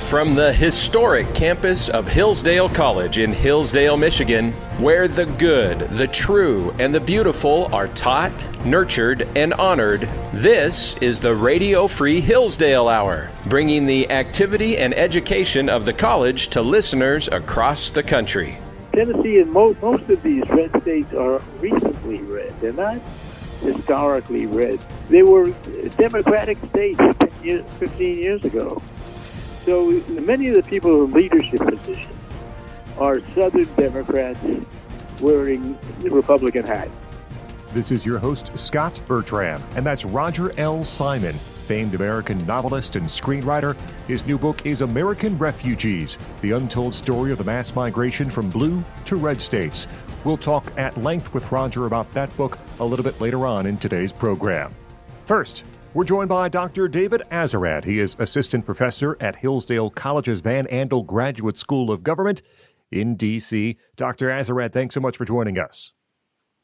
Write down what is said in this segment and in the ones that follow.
From the historic campus of Hillsdale College in Hillsdale, Michigan, where the good, the true, and the beautiful are taught, nurtured, and honored, this is the Radio Free Hillsdale Hour, bringing the activity and education of the college to listeners across the country. Tennessee and most of these red states are recently red. They're not historically red. They were Democratic states 15 years ago. So many of the people in leadership positions are Southern Democrats wearing the Republican hat. This is your host, Scot Bertram, and that's Roger L. Simon, famed American novelist and screenwriter. His new book is American Refugees, the Untold Story of the Mass Migration from Blue to Red States. We'll talk at length with Roger about that book a little bit later on in today's program. First, we're joined by Dr. David Azerrad. He is assistant professor at Hillsdale College's Van Andel Graduate School of Government in D.C. Dr. Azerrad, thanks so much for joining us.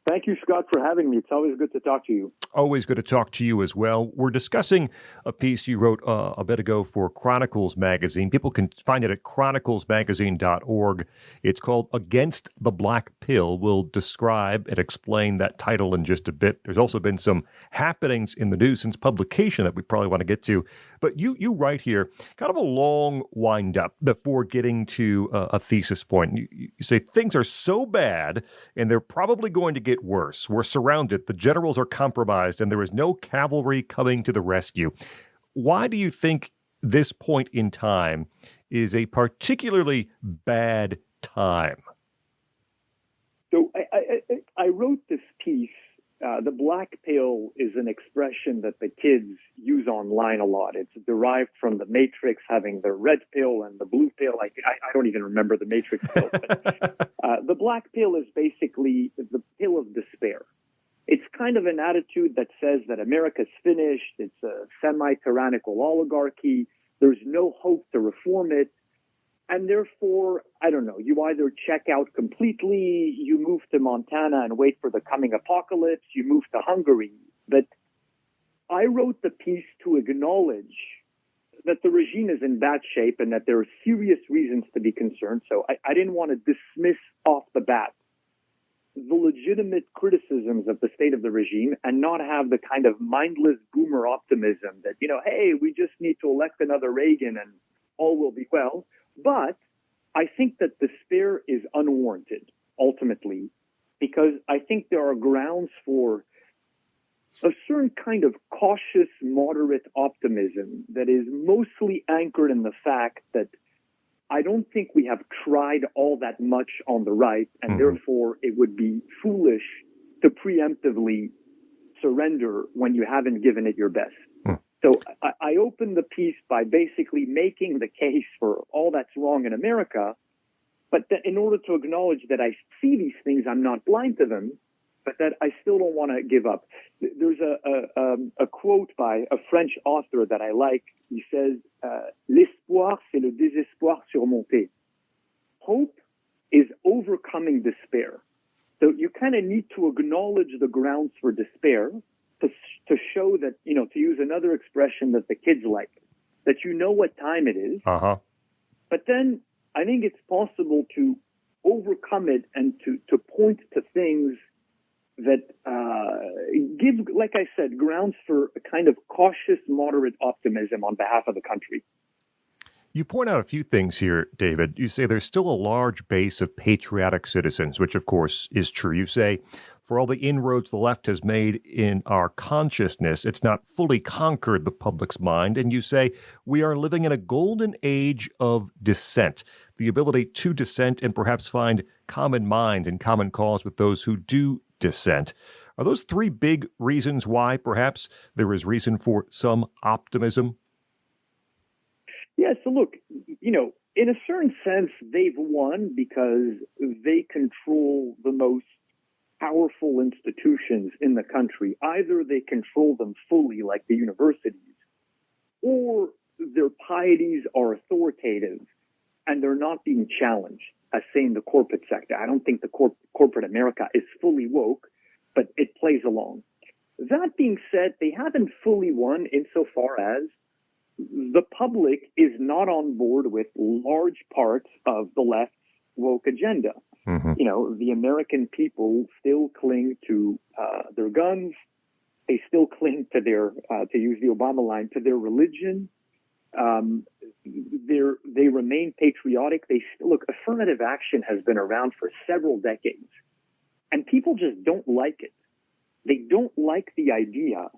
Thank you, Scott, for having me. It's always good to talk to you. Always good to talk to you as well. We're discussing a piece you wrote a bit ago for Chronicles Magazine. People can find it at chroniclesmagazine.org. It's called Against the Black Pill. We'll describe and explain that title in just a bit. There's also been some happenings in the news since publication that we probably want to get to. But you write here kind of a long wind-up before getting to a thesis point. You say things are so bad, and they're probably going to get worse. We're surrounded. The generals are compromised, and there is no cavalry coming to the rescue. Why do you think this point in time is a particularly bad time? So I wrote this piece. The black pill is an expression that the kids use online a lot. It's derived from the Matrix having the red pill and the blue pill. I don't even remember the Matrix pill. But, the black pill is basically the pill of despair. It's kind of an attitude that says that America's finished. It's a semi-tyrannical oligarchy. There's no hope to reform it. And therefore, I don't know, you either check out completely, you move to Montana and wait for the coming apocalypse, you move to Hungary. But I wrote the piece to acknowledge that the regime is in bad shape and that there are serious reasons to be concerned. So I didn't want to dismiss off the bat the legitimate criticisms of the state of the regime and not have the kind of mindless boomer optimism that, hey, we just need to elect another Reagan and all will be well. But I think that despair is unwarranted, ultimately, because I think there are grounds for a certain kind of cautious, moderate optimism that is mostly anchored in the fact that I don't think we have tried all that much on the right, and therefore it would be foolish to preemptively surrender when you haven't given it your best. So I opened the piece by basically making the case for all that's wrong in America, but that in order to acknowledge that I see these things, I'm not blind to them, but that I still don't want to give up. There's a quote by a French author that I like. He says, "L'espoir, c'est le désespoir surmonté." Hope is overcoming despair. So you kind of need to acknowledge the grounds for despair to show that, to use another expression that the kids like, that you know what time it is. But then I think it's possible to overcome it and to point to things that give, like I said, grounds for a kind of cautious, moderate optimism on behalf of the country. You point out a few things here, David. You say there's still a large base of patriotic citizens, which of course is true. You say, for all the inroads the left has made in our consciousness, it's not fully conquered the public's mind. And you say, we are living in a golden age of dissent, the ability to dissent and perhaps find common minds and common cause with those who do dissent. Are those three big reasons why perhaps there is reason for some optimism? Yeah, so look, in a certain sense, they've won because they control the most powerful institutions in the country. Either they control them fully, like the universities, or their pieties are authoritative and they're not being challenged, as say in the corporate sector. I don't think the corporate America is fully woke, but it plays along. That being said, they haven't fully won insofar as the public is not on board with large parts of the left's woke agenda. The American people still cling to their guns. They still cling to their, to use the Obama line, to their religion. They remain patriotic. Look, affirmative action has been around for several decades, and people just don't like it. They don't like the idea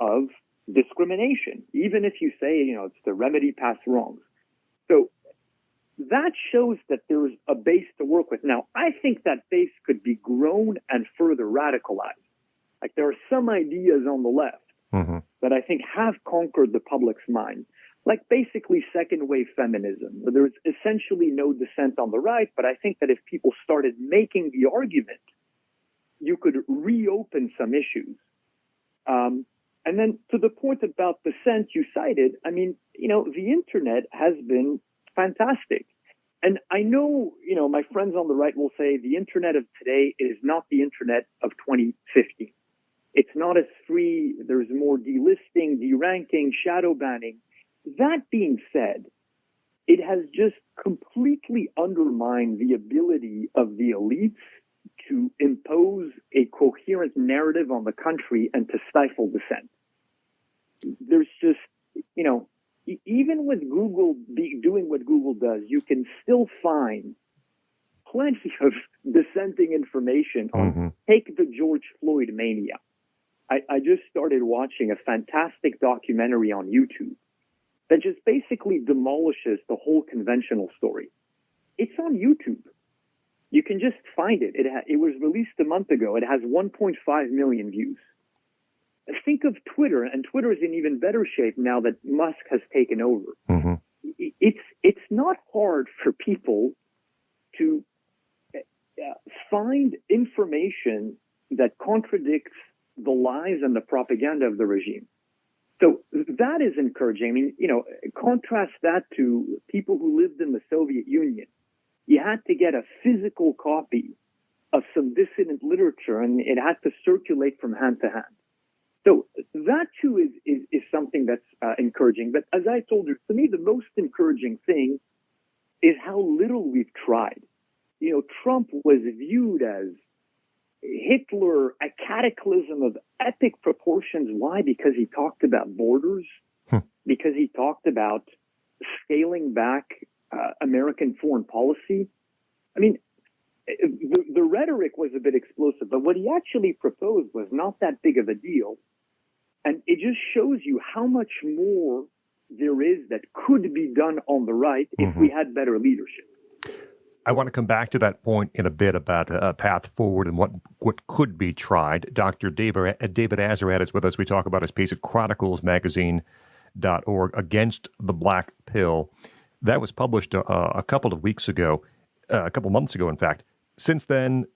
of discrimination, even if you say, it's to remedy past wrongs. So that shows that there's a base to work with. Now, I think that base could be grown and further radicalized. Like, there are some ideas on the left that I think have conquered the public's mind, like basically second wave feminism, where there's essentially no dissent on the right. But I think that if people started making the argument, you could reopen some issues. And then to the point about dissent you cited, I mean, the internet has been fantastic. And I know, my friends on the right will say the internet of today is not the internet of 2015. It's not as free. There's more delisting, deranking, shadow banning. That being said, it has just completely undermined the ability of the elites to impose a coherent narrative on the country and to stifle dissent. There's just, even with Google doing what Google does, you can still find plenty of dissenting information on, take the George Floyd mania. I just started watching a fantastic documentary on YouTube that just basically demolishes the whole conventional story. It's on YouTube. You can just find it. It was released a month ago. It has 1.5 million views. Think of Twitter, and Twitter is in even better shape now that Musk has taken over. It's not hard for people to find information that contradicts the lies and the propaganda of the regime. So that is encouraging. I mean, contrast that to people who lived in the Soviet Union. You had to get a physical copy of some dissident literature, and it had to circulate from hand to hand. So that, too, is something that's encouraging. But as I told you, to me, the most encouraging thing is how little we've tried. Trump was viewed as Hitler, a cataclysm of epic proportions. Why? Because he talked about borders, because he talked about scaling back American foreign policy. I mean, the rhetoric was a bit explosive, but what he actually proposed was not that big of a deal. And it just shows you how much more there is that could be done on the right if we had better leadership. I want to come back to that point in a bit about a path forward and what could be tried. Dr. David Azerrad is with us. We talk about his piece at chroniclesmagazine.org, Against the Black Pill. That was published a couple of weeks ago, a couple months ago, in fact. Since then,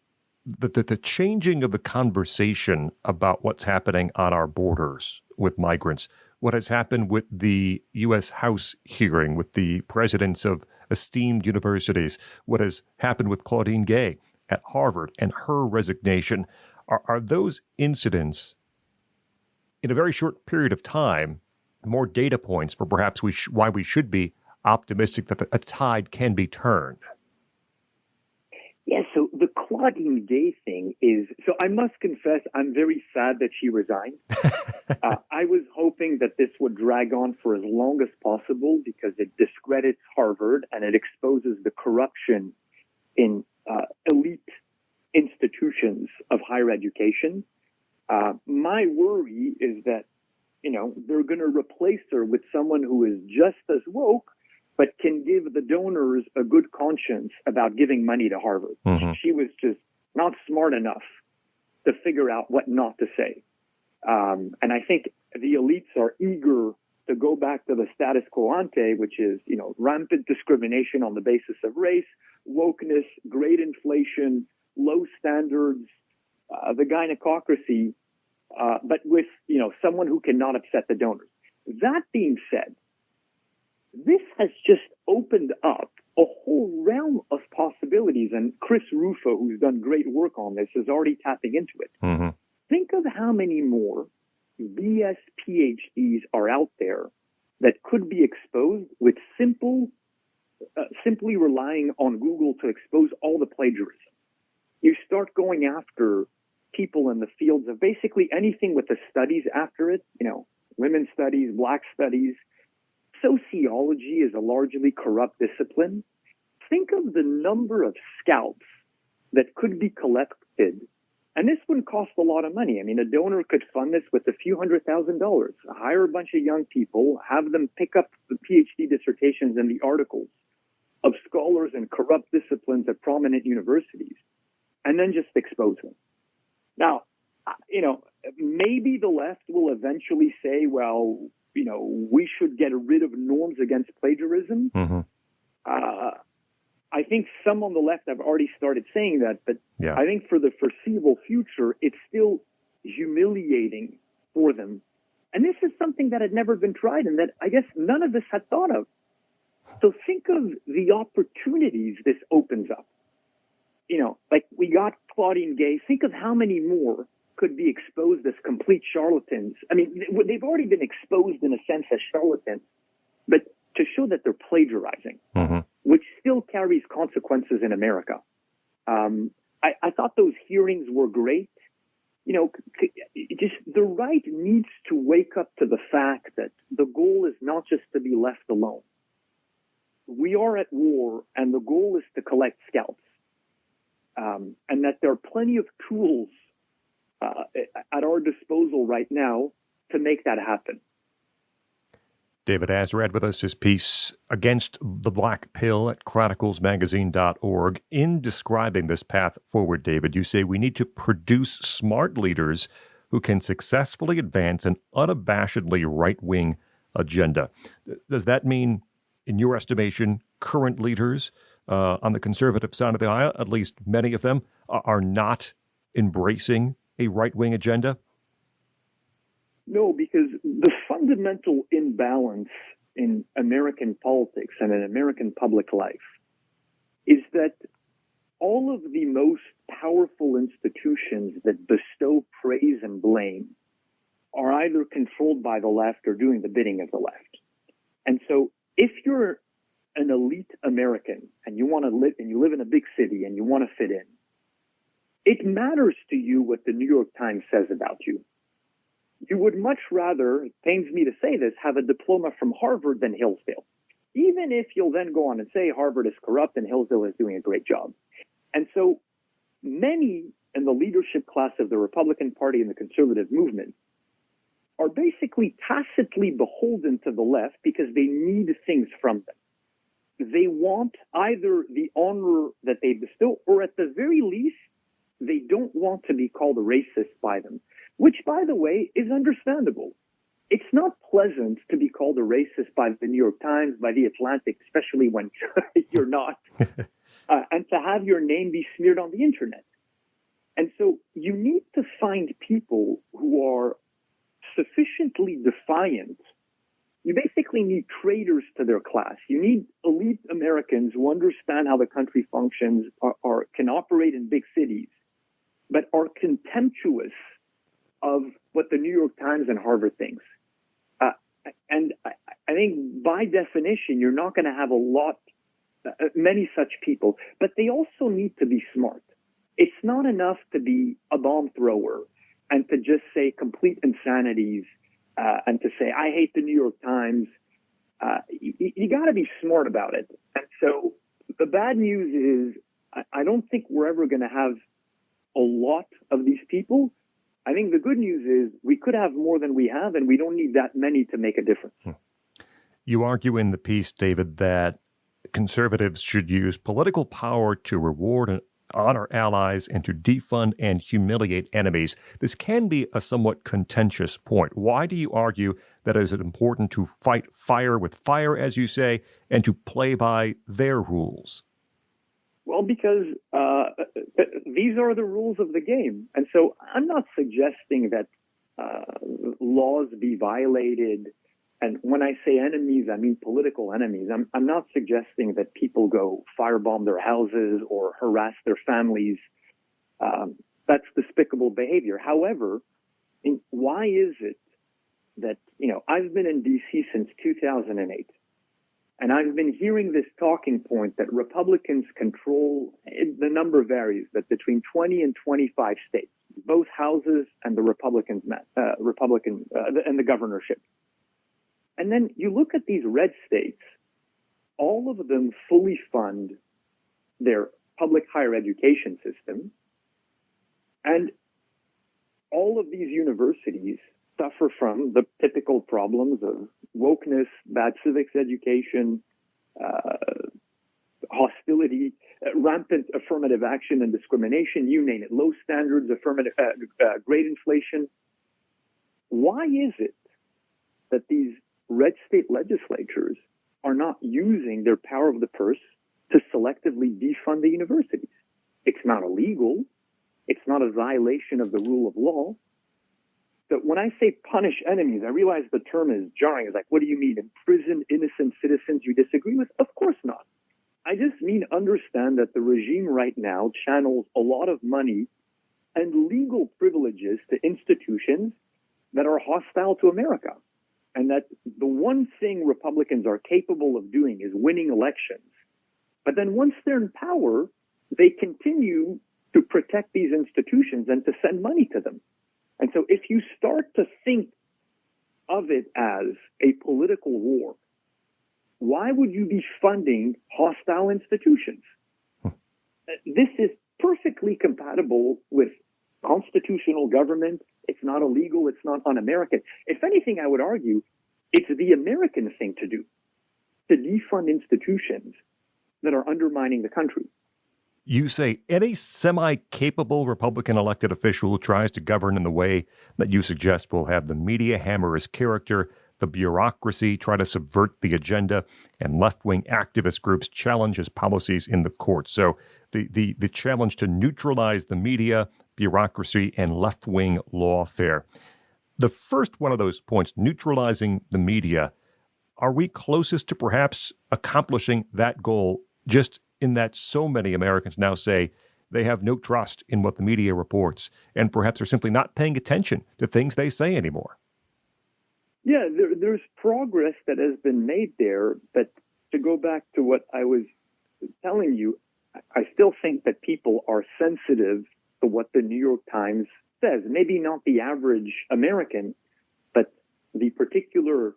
the changing of the conversation about what's happening on our borders with migrants, what has happened with the U.S. House hearing with the presidents of esteemed universities, what has happened with Claudine Gay at Harvard and her resignation, are those incidents in a very short period of time more data points for perhaps why we should be optimistic that a tide can be turned? Yeah, so the Claudine Gay thing is, so I must confess, I'm very sad that she resigned. I was hoping that this would drag on for as long as possible because it discredits Harvard and it exposes the corruption in elite institutions of higher education. My worry is that, they're going to replace her with someone who is just as woke, but can give the donors a good conscience about giving money to Harvard. She was just not smart enough to figure out what not to say. And I think the elites are eager to go back to the status quo ante, which is, rampant discrimination on the basis of race, wokeness, great inflation, low standards, the gynecocracy, but with, someone who cannot upset the donors. That being said, this has just opened up a whole realm of possibilities, and Chris Rufo, who's done great work on this, is already tapping into it. Think of how many more BS PhDs are out there that could be exposed with simply relying on Google to expose all the plagiarism. You start going after people in the fields of basically anything with the studies after it, women's studies, black studies. Sociology is a largely corrupt discipline. Think of the number of scalps that could be collected. And this wouldn't cost a lot of money. I mean, a donor could fund this with a few $100,000, hire a bunch of young people, have them pick up the PhD dissertations and the articles of scholars in corrupt disciplines at prominent universities, and then just expose them. Now, maybe the left will eventually say, well, we should get rid of norms against plagiarism. Mm-hmm. I think some on the left have already started saying that, but Yeah. I think for the foreseeable future, it's still humiliating for them. And this is something that had never been tried and that I guess none of us had thought of. So think of the opportunities this opens up. Like we got Claudine Gay. Think of how many more could be exposed as complete charlatans. I mean, they've already been exposed in a sense as charlatans, but to show that they're plagiarizing, Mm-hmm. which still carries consequences in America. I thought those hearings were great. Just the right needs to wake up to the fact that the goal is not just to be left alone. We are at war, and the goal is to collect scalps, and that there are plenty of tools at our disposal right now to make that happen. David Azerrad with us, his piece Against the Black Pill at chroniclesmagazine.org. In describing this path forward, David, you say we need to produce smart leaders who can successfully advance an unabashedly right-wing agenda. Does that mean, in your estimation, current leaders on the conservative side of the aisle, at least many of them, are not embracing a right-wing agenda? No, because the fundamental imbalance in American politics and in American public life is that all of the most powerful institutions that bestow praise and blame are either controlled by the left or doing the bidding of the left. And so if you're an elite American and you want to live and you live in a big city and you want to fit in, it matters to you what the New York Times says about you. You would much rather, it pains me to say this, have a diploma from Harvard than Hillsdale, even if you'll then go on and say Harvard is corrupt and Hillsdale is doing a great job. And so many in the leadership class of the Republican Party and the conservative movement are basically tacitly beholden to the left because they need things from them. They want either the honor that they bestow, or at the very least, they don't want to be called a racist by them, which, by the way, is understandable. It's not pleasant to be called a racist by the New York Times, by the Atlantic, especially when you're not, and to have your name be smeared on the internet. And so you need to find people who are sufficiently defiant. You basically need traitors to their class. You need elite Americans who understand how the country functions, can operate in big cities, but are contemptuous of what the New York Times and Harvard thinks. And I think by definition, you're not going to have many such people, but they also need to be smart. It's not enough to be a bomb thrower and to just say complete insanities and to say, I hate the New York Times. You got to be smart about it. And so the bad news is I don't think we're ever going to have a lot of these people. I think the good news is we could have more than we have, and we don't need that many to make a difference. You argue in the piece, David, that conservatives should use political power to reward and honor allies and to defund and humiliate enemies. This can be a somewhat contentious point. Why do you argue that it is important to fight fire with fire, as you say, and to play by their rules? Well, because these are the rules of the game. And so I'm not suggesting that laws be violated. And when I say enemies, I mean political enemies. I'm not suggesting that people go firebomb their houses or harass their families. That's despicable behavior. However, why is it that, I've been in D.C. since 2008, and I've been hearing this talking point that Republicans control, the number varies, but between 20 and 25 states, both houses and the and the governorship. And then you look at these red states, all of them fully fund their public higher education system, and all of these universities suffer from the typical problems of wokeness, bad civics education, hostility, rampant affirmative action and discrimination, you name it, low standards, grade inflation. Why is it that these red state legislatures are not using their power of the purse to selectively defund the universities? It's not illegal. It's not a violation of the rule of law. So when I say punish enemies, I realize the term is jarring. It's like, what do you mean? Imprison innocent citizens you disagree with? Of course not. I just mean understand that the regime right now channels a lot of money and legal privileges to institutions that are hostile to America. And that the one thing Republicans are capable of doing is winning elections. But then once they're in power, they continue to protect these institutions and to send money to them. And so if you start to think of it as a political war, why would you be funding hostile institutions? This is perfectly compatible with constitutional government. It's not illegal. It's not un-American. If anything, I would argue it's the American thing to do, to defund institutions that are undermining the country. You say any semi-capable Republican elected official who tries to govern in the way that you suggest will have the media hammer his character, the bureaucracy try to subvert the agenda, and left-wing activist groups challenge his policies in the courts. So the challenge to neutralize the media, bureaucracy, and left-wing lawfare. The first one of those points, neutralizing the media, are we closest to perhaps accomplishing that goal, just in that so many Americans now say they have no trust in what the media reports, and perhaps are simply not paying attention to things they say anymore? Yeah, there's progress that has been made there, but to go back to what I was telling you, I still think that people are sensitive to what the New York Times says. Maybe not the average American, but the particular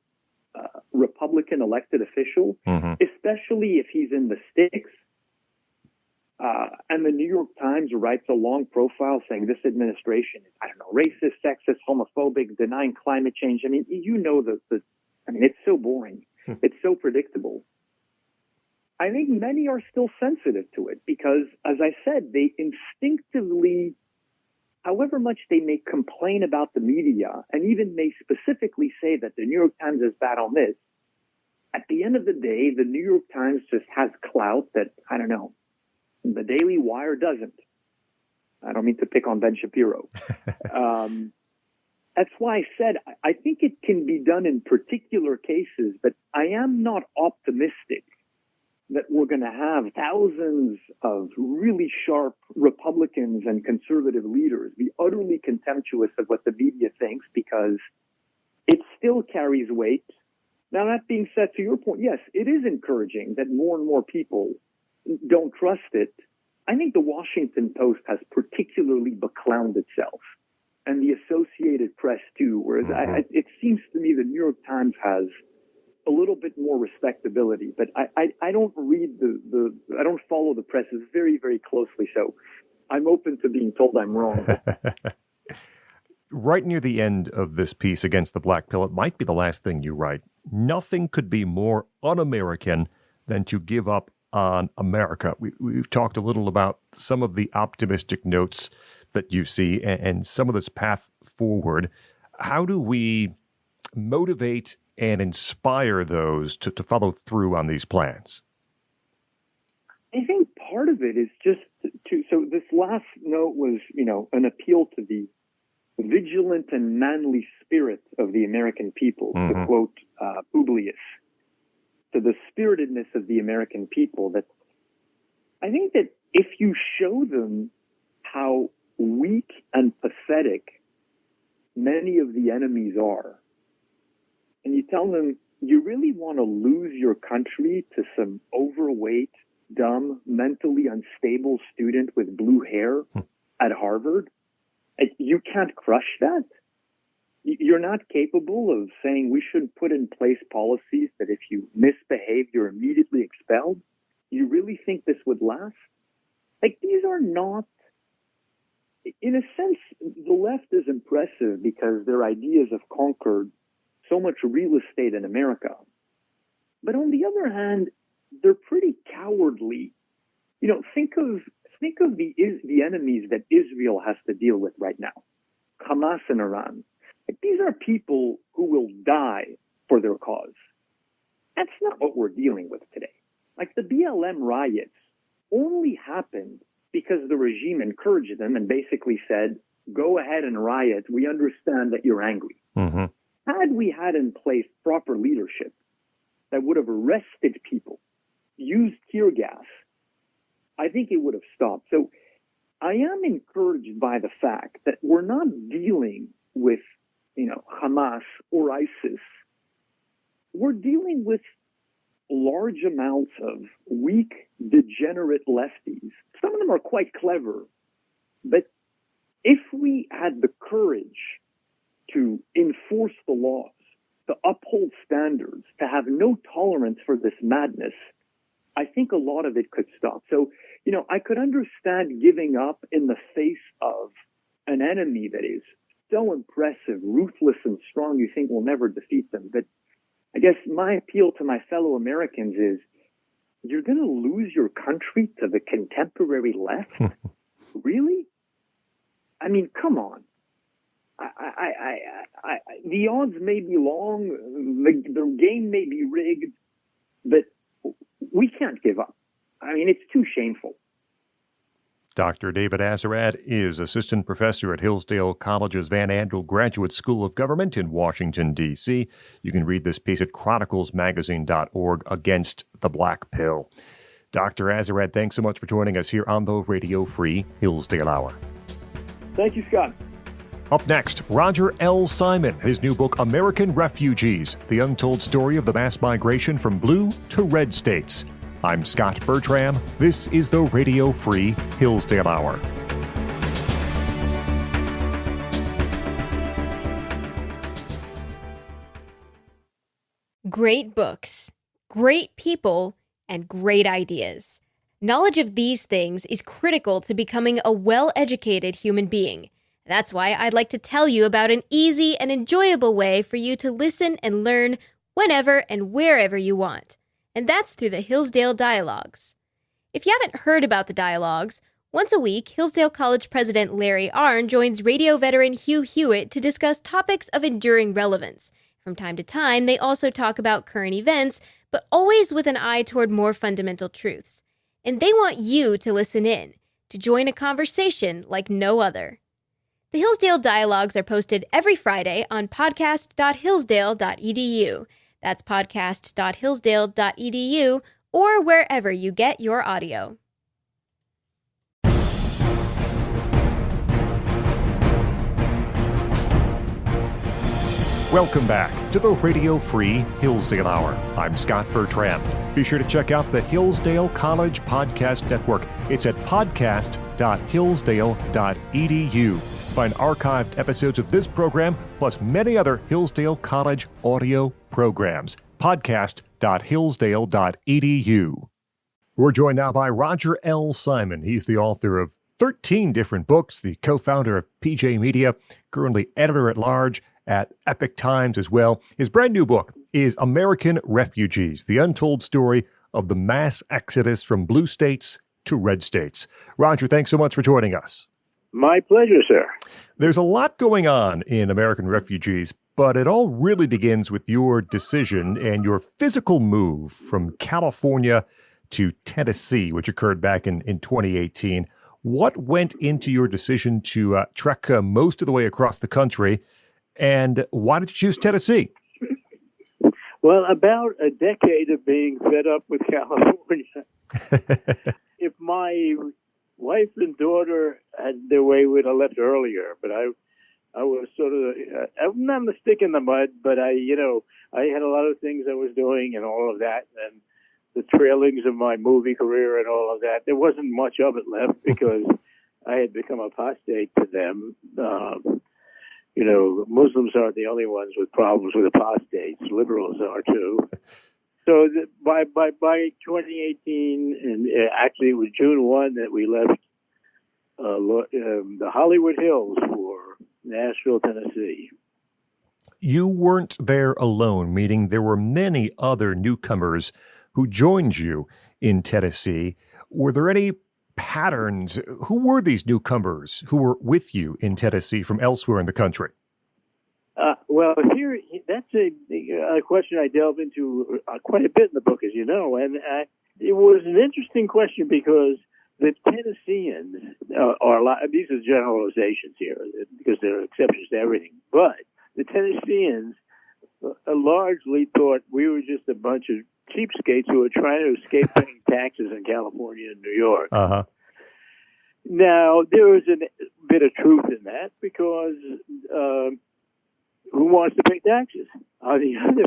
Republican elected official, especially if he's in the sticks. And the New York Times writes a long profile saying this administration is, racist, sexist, homophobic, denying climate change. I mean, it's so boring. It's so predictable. I think many are still sensitive to it because, as I said, they instinctively, however much they may complain about the media and even may specifically say that the New York Times is bad on this, at the end of the day, the New York Times just has clout that, the Daily Wire doesn't. I don't mean to pick on Ben Shapiro. That's why I said I think it can be done in particular cases, but I am not optimistic that we're going to have thousands of really sharp Republicans and conservative leaders be utterly contemptuous of what the media thinks because it still carries weight. Now, that being said, to your point, yes, it is encouraging that more and more people don't trust it. I think the Washington Post has particularly beclowned itself, and the Associated Press too, whereas it seems to me the New York Times has a little bit more respectability, but I don't read I don't follow the press very, very closely, so I'm open to being told I'm wrong. Right near the end of this piece, Against the Black Pill, it might be the last thing you write. Nothing could be more un-American than to give up on America. We've talked a little about some of the optimistic notes that you see and some of this path forward. How do we motivate and inspire those to follow through on these plans? I think part of it is just so this last note was, an appeal to the vigilant and manly spirit of the American people, to quote Publius. To the spiritedness of the American people, that I think that if you show them how weak and pathetic many of the enemies are, and you tell them, you really want to lose your country to some overweight, dumb, mentally unstable student with blue hair at Harvard? You can't crush that? You're not capable of saying we should put in place policies that if you misbehave, you're immediately expelled? You really think this would last? These are not, in a sense, the left is impressive because their ideas have conquered so much real estate in America. But on the other hand, they're pretty cowardly. Think of the enemies that Israel has to deal with right now. Hamas and Iran. These are people who will die for their cause. That's not what we're dealing with today. The BLM riots only happened because the regime encouraged them and basically said, go ahead and riot. We understand that you're angry. Mm-hmm. Had we had in place proper leadership that would have arrested people, used tear gas, I think it would have stopped. So I am encouraged by the fact that we're not dealing with, Hamas or ISIS. We're dealing with large amounts of weak, degenerate lefties. Some of them are quite clever, but if we had the courage to enforce the laws, to uphold standards, to have no tolerance for this madness, I think a lot of it could stop. So, I could understand giving up in the face of an enemy that is so impressive, ruthless, and strong you think we'll never defeat them. But I guess my appeal to my fellow Americans is, you're going to lose your country to the contemporary left? Really? I mean, come on. The odds may be long, the game may be rigged, but we can't give up. I mean, it's too shameful. Dr. David Azerrad is assistant professor at Hillsdale College's Van Andel Graduate School of Government in Washington, D.C. You can read this piece at chroniclesmagazine.org, Against the Black Pill. Dr. Azerrad, thanks so much for joining us here on the Radio Free Hillsdale Hour. Thank you, Scott. Up next, Roger L. Simon, his new book, American Refugees, The Untold Story of the Mass Migration from Blue to Red States. I'm Scot Bertram. This is the Radio Free Hillsdale Hour. Great books, great people, and great ideas. Knowledge of these things is critical to becoming a well-educated human being. That's why I'd like to tell you about an easy and enjoyable way for you to listen and learn whenever and wherever you want. And that's through the Hillsdale Dialogues. If you haven't heard about the Dialogues, once a week, Hillsdale College President Larry Arnn joins radio veteran Hugh Hewitt to discuss topics of enduring relevance. From time to time, they also talk about current events, but always with an eye toward more fundamental truths. And they want you to listen in, to join a conversation like no other. The Hillsdale Dialogues are posted every Friday on podcast.hillsdale.edu. That's podcast.hillsdale.edu or wherever you get your audio. Welcome back to the Radio Free Hillsdale Hour. I'm Scot Bertram. Be sure to check out the Hillsdale College Podcast Network. It's at podcast.hillsdale.edu. Find archived episodes of this program, plus many other Hillsdale College audio programs. Podcast.hillsdale.edu. We're joined now by Roger L. Simon. He's the author of 13 different books, the co-founder of PJ Media, currently editor-at-large at Epoch Times as well. His brand new book is American Refugees, The Untold Story of the Mass Exodus from Blue States to Red States. Roger, thanks so much for joining us. My pleasure, sir. There's a lot going on in American Refugees, but it all really begins with your decision and your physical move from California to Tennessee, which occurred back in 2018. What went into your decision to trek most of the way across the country, and why did you choose Tennessee? Well, about a decade of being fed up with California. If my wife and daughter had their way, we'd have left earlier. But I I was sort of, I'm not a stick in the mud, but I had a lot of things I was doing and all of that, and the trailings of my movie career and all of that. There wasn't much of it left because I had become apostate to them. Muslims aren't the only ones with problems with apostates. Liberals are too. So by 2018, and actually it was June 1 that we left the Hollywood Hills for Nashville, Tennessee. You weren't there alone, meaning there were many other newcomers who joined you in Tennessee. Were there any patterns? Who were these newcomers who were with you in Tennessee from elsewhere in the country? Well, that's a question I delve into quite a bit in the book, as you know, and it was an interesting question because the Tennesseans these are generalizations here because there are exceptions to everything, but the Tennesseans largely thought we were just a bunch of cheapskates who were trying to escape paying taxes in California and New York. Uh-huh. Now, there was a bit of truth in that because who wants to pay taxes? On the other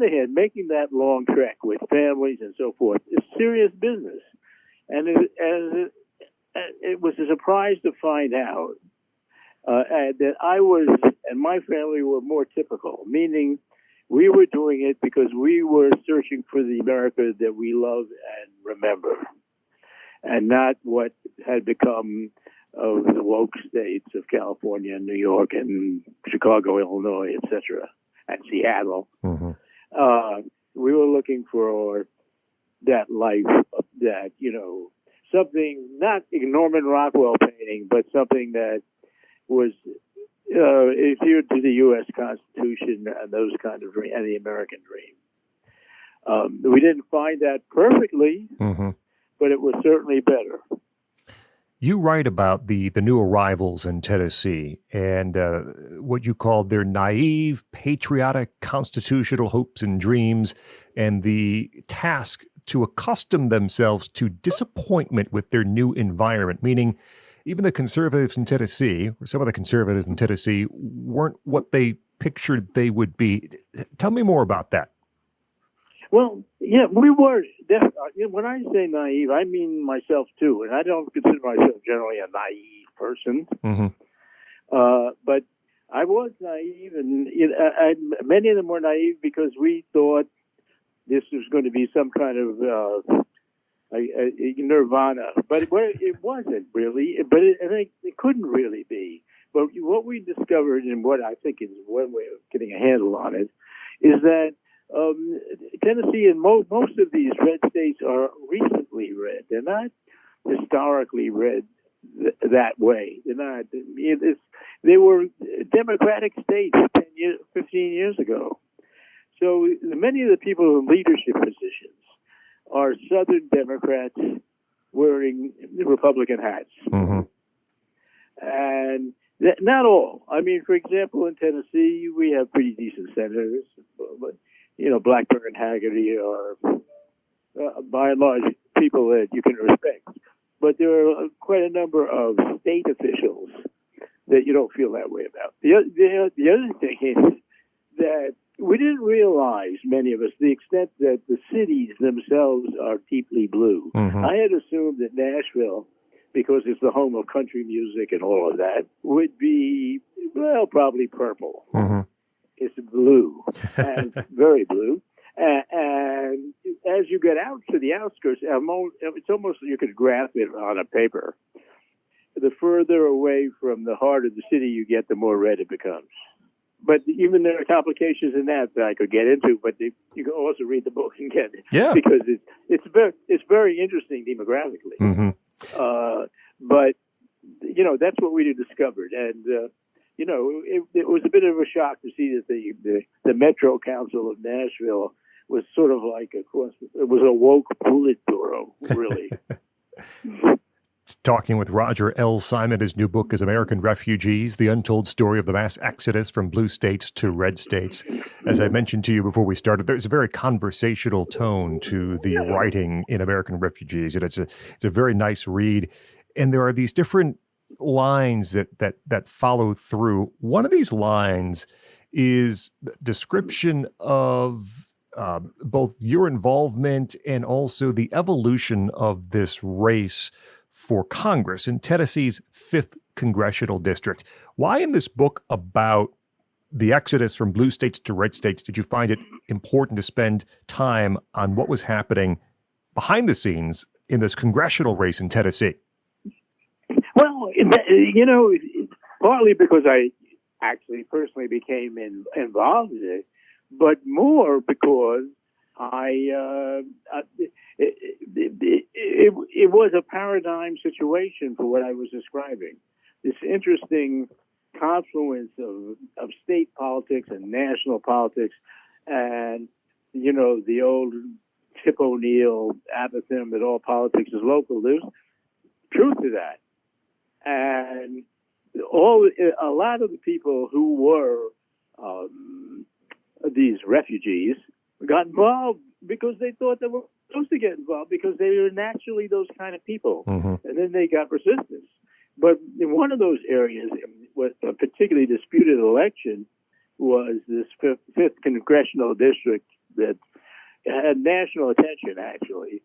hand, making that long trek with families and so forth is serious business, and it was a surprise to find out that I was and my family were more typical, meaning we were doing it because we were searching for the America that we love and remember, and not what had become of the woke states of California and New York and Chicago, Illinois, etc., and Seattle. Mm-hmm. We were looking for that life, that, something, not a Norman Rockwell painting, but something that was adhered to the U.S. Constitution and those kind of and the American dream. We didn't find that perfectly, mm-hmm. but it was certainly better. You write about the new arrivals in Tennessee and what you called their naive, patriotic, constitutional hopes and dreams, and the task to accustom themselves to disappointment with their new environment, meaning even the conservatives in Tennessee, or some of the conservatives in Tennessee, weren't what they pictured they would be. Tell me more about that. Well, yeah, we were. When I say naive, I mean myself too, and I don't consider myself generally a naive person. Mm-hmm. But I was naive, and many of them were naive because we thought this was going to be some kind of a nirvana, but it wasn't really. But it couldn't really be. But what we discovered, and what I think is one way of getting a handle on it, is that Tennessee and most of these red states are recently red. They're not historically red that way. They're not. They were democratic states 15 years ago. So many of the people in leadership positions are Southern Democrats wearing Republican hats. Mm-hmm. And not all. I mean, for example, in Tennessee, we have pretty decent senators, but Blackburn and Hagerty are, by and large, people that you can respect. But there are quite a number of state officials that you don't feel that way about. The other thing is that we didn't realize, many of us, the extent that the cities themselves are deeply blue. Mm-hmm. I had assumed that Nashville, because it's the home of country music and all of that, would be, probably purple. Mm-hmm. It's blue, and very blue. And as you get out to the outskirts, it's almost you could graph it on a paper. The further away from the heart of the city you get, the more red it becomes. But even there are complications in that I could get into, but you can also read the book and get it. Yeah. Because it's very interesting demographically. Mm-hmm. But that's what we discovered, and it was a bit of a shock to see that the Metro Council of Nashville was sort of like it was a woke Politburo, really. Talking with Roger L. Simon. His new book is American Refugees, The Untold Story of the Mass Exodus from Blue States to Red States. As I mentioned to you before we started, there's a very conversational tone to the writing in American Refugees, and it's a very nice read. And there are these different lines that follow through. One of these lines is description of both your involvement and also the evolution of this race for Congress in Tennessee's 5th congressional district. Why in this book about the exodus from blue states to red states did you find it important to spend time on what was happening behind the scenes in this congressional race in Tennessee? Well, partly because I actually personally became involved in it, but more because it was a paradigm situation for what I was describing. This interesting confluence of state politics and national politics, and the old Tip O'Neill apothegm that all politics is local. There's truth to that, and a lot of the people who were these refugees got involved because they thought they were supposed to get involved because they were naturally those kind of people, and then they got resistance. But in one of those areas, with a particularly disputed election, was this fifth congressional district that had national attention, actually,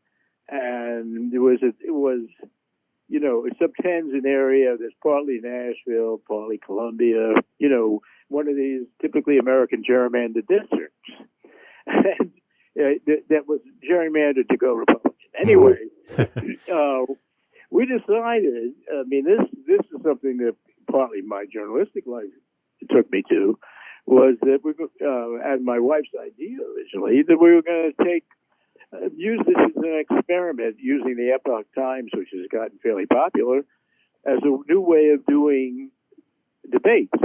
and it subtends an area that's partly Nashville, partly Columbia, one of these typically American gerrymandered districts, and that was gerrymandered to go Republican. Anyway, we decided. I mean, this is something that partly my journalistic life took me to, was that we and my wife's idea originally that we were going to use this as an experiment using the Epoch Times, which has gotten fairly popular, as a new way of doing debates.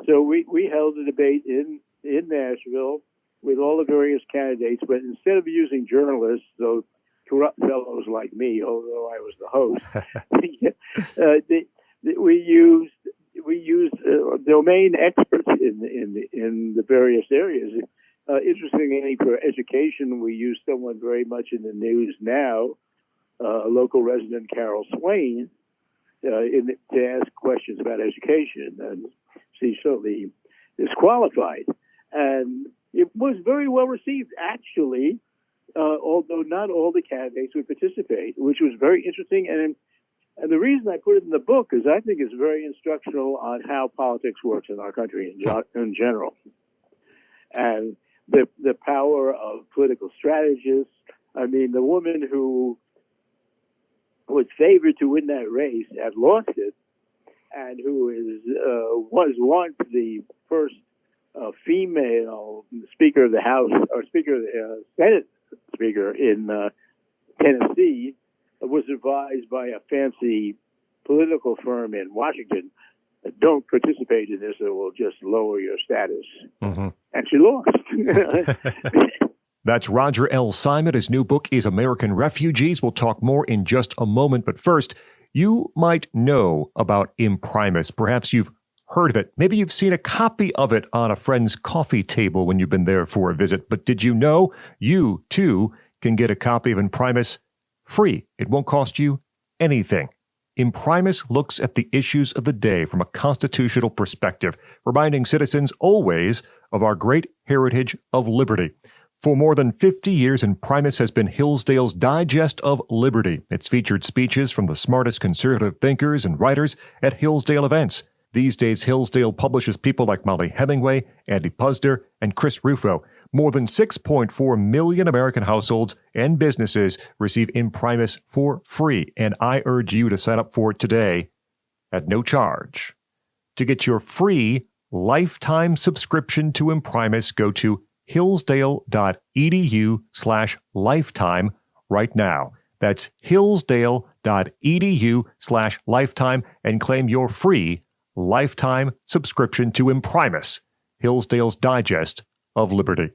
So we held a debate in Nashville with all the various candidates, but instead of using journalists, those corrupt fellows like me, although I was the host, we used domain experts in the various areas. Interestingly, for education, we used someone very much in the news now, a local resident, Carol Swain, to ask questions about education, and she certainly is qualified. And it was very well received, actually, although not all the candidates would participate, which was very interesting. And the reason I put it in the book is I think it's very instructional on how politics works in our country in general. And the power of political strategists. I mean, the woman who was favored to win that race had lost it, and who was once the first female Speaker of the House, or Speaker of the Senate Speaker in Tennessee, was advised by a fancy political firm in Washington, don't participate in this, it will just lower your status. And she lost. That's Roger L. Simon. His new book is American Refugees. We'll talk more in just a moment. But first, you might know about Imprimis. Perhaps you've heard of it. Maybe you've seen a copy of it on a friend's coffee table when you've been there for a visit. But did you know you, too, can get a copy of Imprimis free? It won't cost you anything. Imprimis looks at the issues of the day from a constitutional perspective, reminding citizens always of our great heritage of liberty. For more than 50 years, Imprimis has been Hillsdale's digest of liberty. It's featured speeches from the smartest conservative thinkers and writers at Hillsdale events. These days, Hillsdale publishes people like Molly Hemingway, Andy Puzder, and Chris Rufo. More than 6.4 million American households and businesses receive Imprimis for free, and I urge you to sign up for it today at no charge. To get your free lifetime subscription to Imprimis, go to hillsdale.edu/lifetime right now. That's hillsdale.edu/lifetime and claim your free lifetime subscription to Imprimis, Hillsdale's digest of liberty.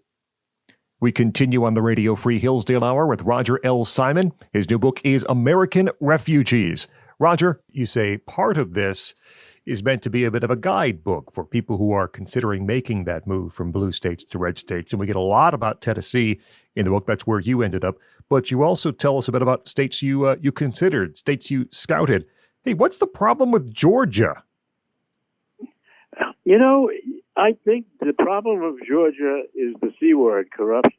We continue on the Radio Free Hillsdale Hour with Roger L. Simon. His new book is American Refugees. Roger, you say part of this is meant to be a bit of a guidebook for people who are considering making that move from blue states to red states. And we get a lot about Tennessee in the book. That's where you ended up. But you also tell us a bit about states you considered, states you scouted. Hey, what's the problem with Georgia? You know, I think the problem of Georgia is the C word, corruption.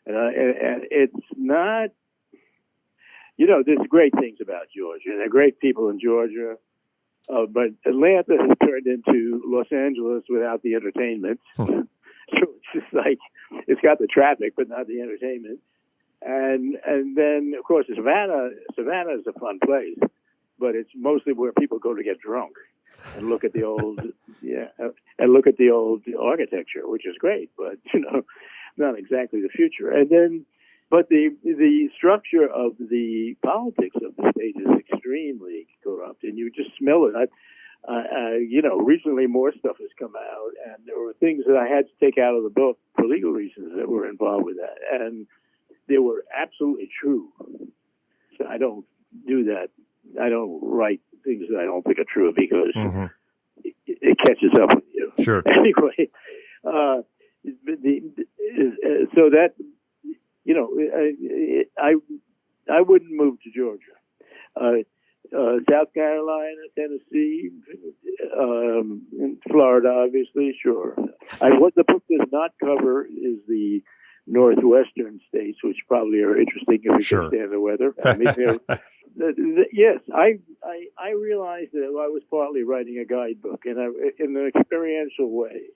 And it's not, you know, there's great things about Georgia. There are great people in Georgia. But Atlanta has turned into Los Angeles without the entertainment. So it's just like, it's got the traffic, but not the entertainment. And then, of course, Savannah is a fun place, but it's mostly where people go to get drunk and look at the old, and look at the old architecture, which is great, but, you know, not exactly the future. And then, but the structure of the politics of the state is extremely corrupt, and you just smell it. You know, recently more stuff has come out, and there were things that I had to take out of the book for legal reasons that were involved with that, and they were absolutely true. So I don't do that. I don't write things that I don't think are true because it catches up with you. Sure. Anyway, so that, you know, I wouldn't move to Georgia. South Carolina, Tennessee, Florida, obviously, sure. What the book does not cover is the northwestern states, which probably are interesting if you can stand the weather. I mean, yes, I realized that I was partly writing a guidebook in an experiential way.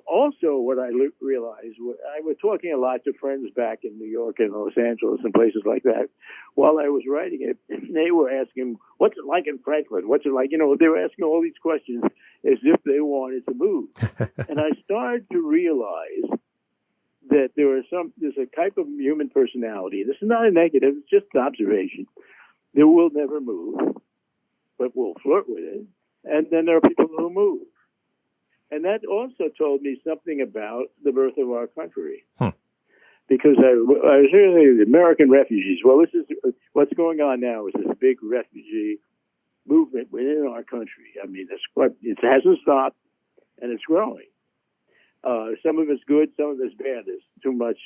Also, what I realized, I was talking a lot to friends back in New York and Los Angeles and places like that. While I was writing it, they were asking, what's it like in Franklin? What's it like? You know, they were asking all these questions as if they wanted to move. And I started to realize that there's a type of human personality. This is not a negative, it's just an observation. That will never move, but will flirt with it. And then there are people who move. And that also told me something about the birth of our country. Because I was hearing the American refugees. Well, this is what's going on now is this big refugee movement within our country. I mean, it hasn't stopped, and it's growing. Some of it's good, some of it's bad. There's too much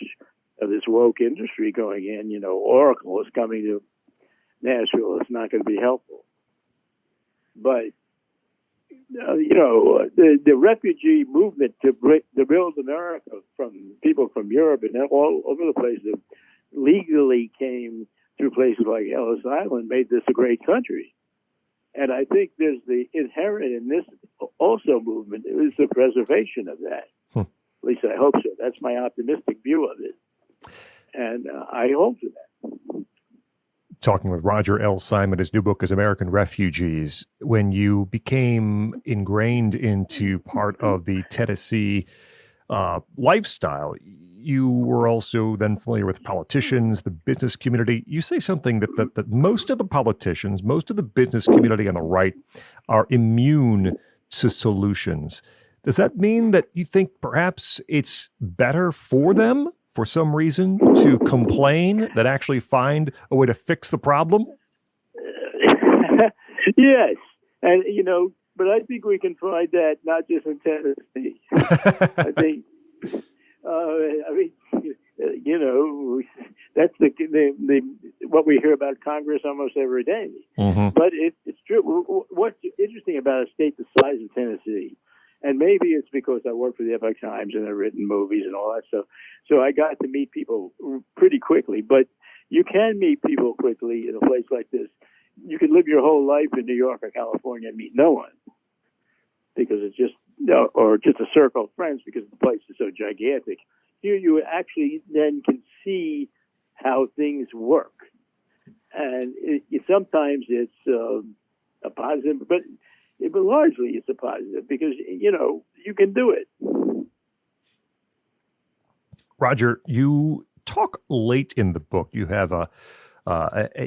of this woke industry going in. You know, Oracle is coming to Nashville. It's not going to be helpful. But you know, the refugee movement to build America from people from Europe and all over the place that legally came through places like Ellis Island made this a great country. And I think there's the inherent in this also movement is the preservation of that. At least I hope so. That's my optimistic view of it. And I hope for that. Talking with Roger L. Simon. His new book is American Refugees. When you became ingrained into part of the Tennessee lifestyle, you were also then familiar with politicians, the business community. You say something that most of the politicians, most of the business community on the right are immune to solutions. Does that mean that you think perhaps it's better for them for some reason to complain than actually find a way to fix the problem? Yes. And, you know, but I think we can find that not just in Tennessee. I think, you know, that's the what we hear about Congress almost every day. But it's true. What's interesting about a state the size of Tennessee, and maybe it's because I work for the Epoch Times and I've written movies and all that stuff. So I got to meet people pretty quickly. But you can meet people quickly in a place like this. You can live your whole life in New York or California and meet no one because it's just, or just a circle of friends because the place is so gigantic. Here you actually then can see how things work. And sometimes it's a positive, but largely it's a positive because, you know, you can do it. Roger, you talk late in the book. You have a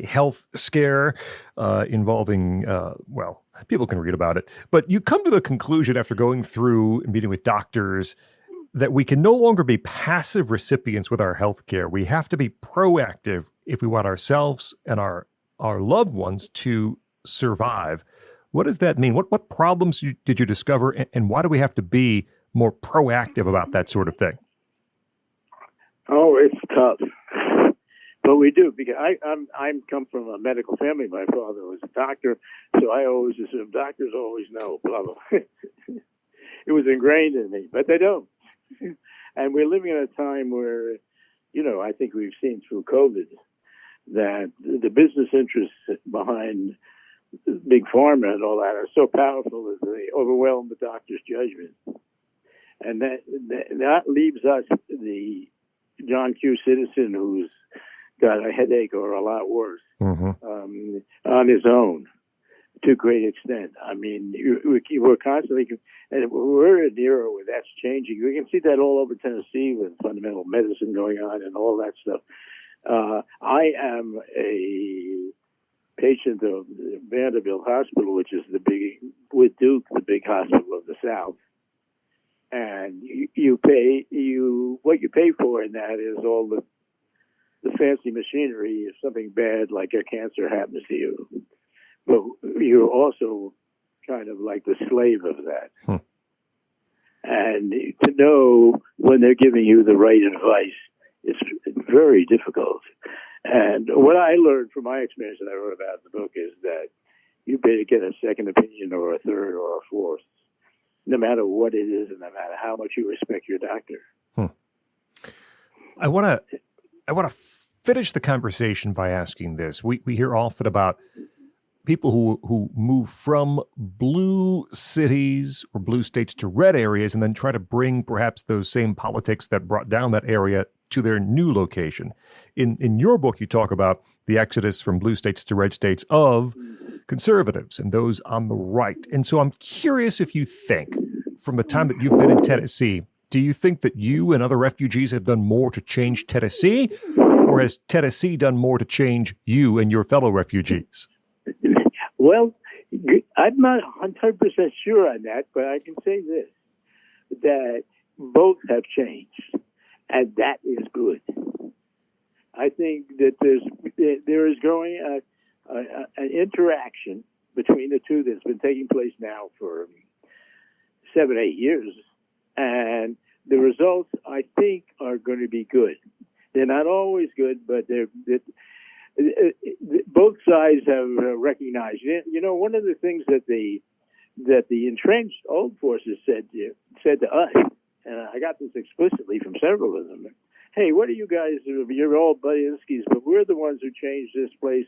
health scare involving, well, people can read about it, but you come to the conclusion after going through and meeting with doctors that we can no longer be passive recipients with our health care. We have to be proactive if we want ourselves and our loved ones to survive. What does that mean? What problems did you discover, and why do we have to be more proactive about that sort of thing? Oh, it's tough. But we do, because I'm come from a medical family. My father was a doctor, so I always assume doctors always know, blah, blah. It was ingrained in me, but they don't. And we're living in a time where, I think we've seen through COVID that the business interests behind big pharma and all that are so powerful that they overwhelm the doctor's judgment. And that leaves us, the John Q. citizen who's got a headache or a lot worse, on his own to a great extent. I mean, we're constantly, and we're in an era where that's changing. We can see that all over Tennessee with fundamental medicine going on and all that stuff. I am a patient of Vanderbilt Hospital, which is with Duke, the big hospital of the South. And what you pay for in that is all the fancy machinery if something bad like a cancer happens to you. But you're also kind of like the slave of that. And to know when they're giving you the right advice is very difficult. And what I learned from my experience that I wrote about in the book is that you better get a second opinion or a third or a fourth, no matter what it is and no matter how much you respect your doctor. I want to finish the conversation by asking this. We hear often about people who move from blue cities or blue states to red areas and then try to bring perhaps those same politics that brought down that area to their new location. In your book, you talk about the exodus from blue states to red states of conservatives and those on the right. And so I'm curious if you think, from the time that you've been in Tennessee, do you think that you and other refugees have done more to change Tennessee, or has Tennessee done more to change you and your fellow refugees? Well, I'm not 100% sure on that, but I can say this, that both have changed, and that is good. I think that there is growing an interaction between the two that's been taking place now for 7-8 years, and the results, I think, are going to be good. They're not always good, but both sides have recognized it. One of the things that the entrenched old forces said to us, and I got this explicitly from several of them, hey, what are you guys, you're all Budinskis, but we're the ones who changed this place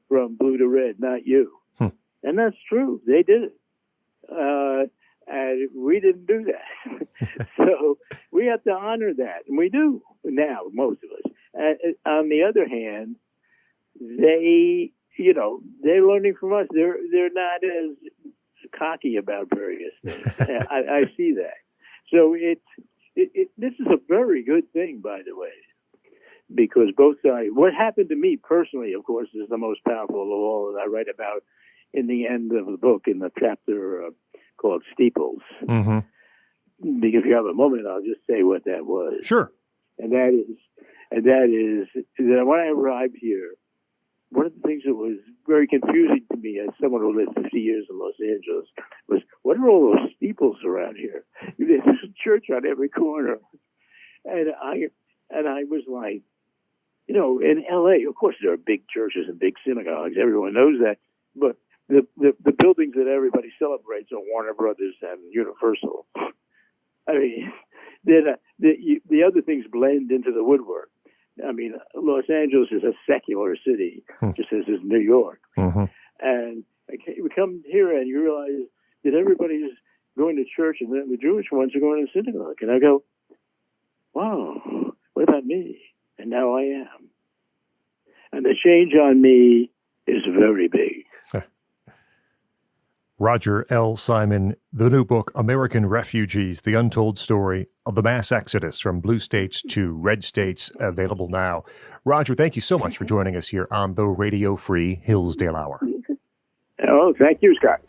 from blue to red, not you. And that's true. They did it. And we didn't do that. So we have to honor that. And we do now, most of us. And on the other hand, they're learning from us. They're not as cocky about various things. I see that. So this is a very good thing, by the way, because both sides. What happened to me personally, of course, is the most powerful of all that I write about in the end of the book in the chapter called Steeples. Because if you have a moment, I'll just say what that was. Sure. And that is that when I arrived here, one of the things that was very confusing to me as someone who lived 50 years in Los Angeles was, what are all those steeples around here? There's a church on every corner. And I was like, in L.A., of course, there are big churches and big synagogues. Everyone knows that. But the buildings that everybody celebrates are Warner Brothers and Universal. I mean, the other things blend into the woodwork. I mean, Los Angeles is a secular city, just as is New York. And we come here and you realize that everybody's going to church and then the Jewish ones are going to synagogue. And I go, wow, what about me? And now I am. And the change on me is very big. Roger L. Simon, the new book, American Refugees, The Untold Story of the Mass Exodus from Blue States to Red States, available now. Roger, thank you so much for joining us here on the Radio Free Hillsdale Hour. Oh, thank you, Scott.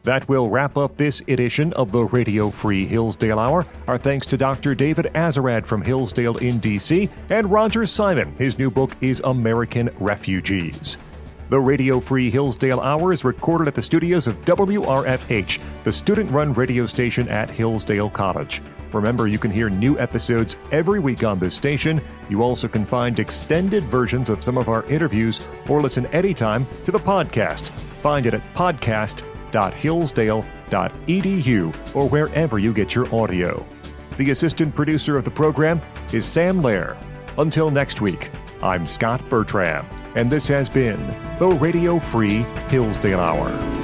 That will wrap up this edition of the Radio Free Hillsdale Hour. Our thanks to Dr. David Azerrad from Hillsdale in D.C. and Roger Simon. His new book is American Refugees. The Radio Free Hillsdale Hour is recorded at the studios of WRFH, the student-run radio station at Hillsdale College. Remember, you can hear new episodes every week on this station. You also can find extended versions of some of our interviews or listen anytime to the podcast. Find it at podcast.hillsdale.edu or wherever you get your audio. The assistant producer of the program is Sam Lair. Until next week, I'm Scot Bertram, and this has been the Radio Free Hillsdale Hour.